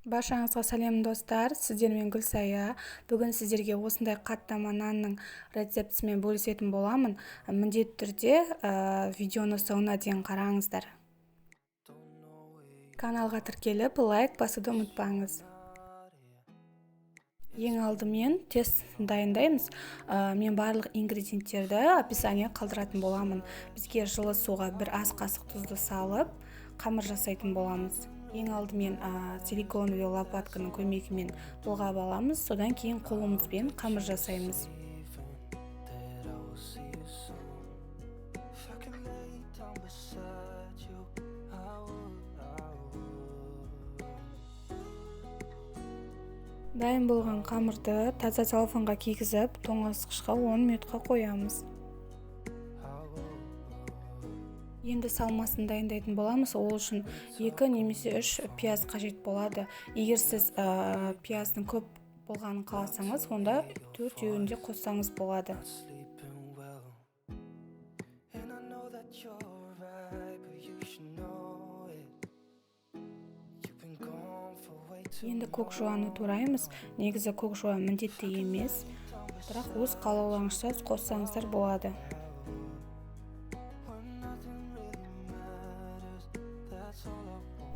Баршаңызға сәлем достар, сіздермен Гүлсая. Бүгін сіздерге осындай қаттама нанның рецептісімен бөлісетін боламын. Міндетті түрде видеоны соңына дейін қараңыздар. Каналға тіркеліп, лайк басуды ұмытпаңыз. Ең алдымен тест дайындаймыз. Мен барлық ингредиенттерді описание қалдыратын боламын. Бізге жылы суға бір ас қасық тұзды салып, қамыр жасайтын боламыз. Ең алдымен силиконовый лопатканың көмегімен бұлғап аламыз, содан кейін қолымызбен қамыр жасаймыз. Дайын болған қамырды таза целлофанға кигізіп, тоңазытқышқа 10 минутқа қоямыз. Енді салмасын дайындайтын боламыз. Ол үшін 2 немесе 3 пияз қажет болады. Егер сіз пияздың көп болғанын қаласаңыз, онда 4-еуін де қоссаңыз болады. Енді көк жуаны тураймыз. Негізі көк жуан міндетті емес, бірақ өз қалауларыңызша қоссаңыздар болады.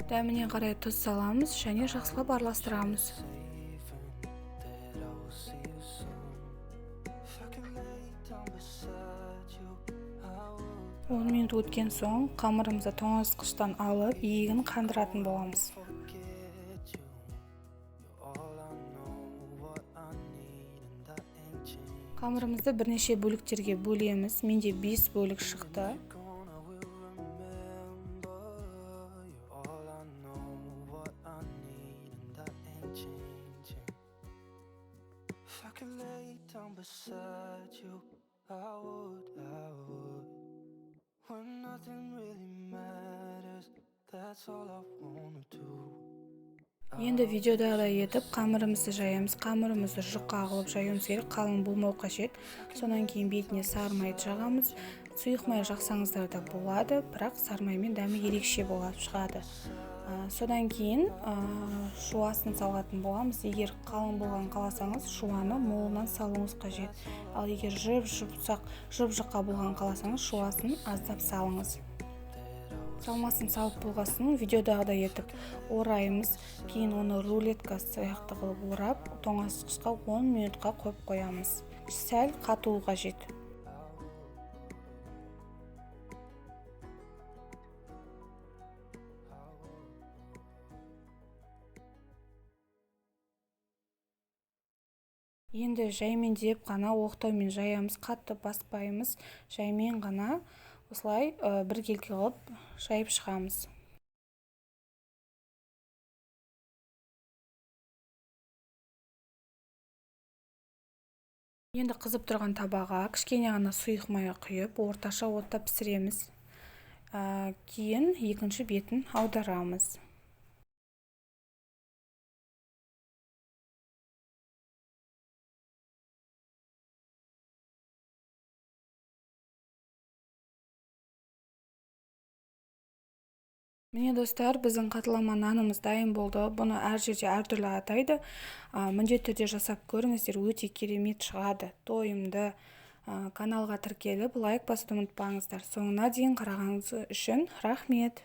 Дәміне қарай тұз саламыз және жақсылап араластырамыз. Он минут өткен соң қамырымызды тоңазытқыштан алып, иегін қандыратын боламыз. Қамырымызды бірнеше бөліктерге бөлеміз. Менде 5 бөлік шықты. Енді видеодағыдай етіп қамырымызды жаямыз. Қамырымызды жұқа қылып жаюымыз керек, қалың болмау қажет. Сонан кейін бетіне сары майды жағамыз. Сұйық май жақсаңыздар да болады, бірақ сары маймен дәмі ерекше болып шығады. Содан кейін шуасын салатын боламыз. Егер қалың болған қаласаңыз, шуаны молынан салуыңыз қажет. Ал егер жұп-жұқа болған қаласаңыз, шуасын аздап салыңыз. Салмасын салып болғасын видеодағыдай етіп ораймыз. Кейін оны рулетка сияқты қылып орап, тоңазытқышқа 10 минутқа қойып қоямыз. Сәл қатуы қажет. Енді жаймен деп қана оқтаумен жаямыз, қатты баспаймыз. Жаймен ғана осылай бір келке қылып жайып шығамыз. Енді қызып тұрған табаға кішкене ғана сұйық май құйып, орташа отта пісіреміз. Кейін екінші бетін аударамыз. Міне достар, біздің қатылама нанымыз дайын болды. Бұны әр жерде әртүрлі атайды. Міндетті түрде жасап көріңіздер, өте керемет шығады, тойымды. Каналға тіркеліп, лайк басуды ұмытпаңыздар. Соңына дейін қарағаныңыз үшін рахмет.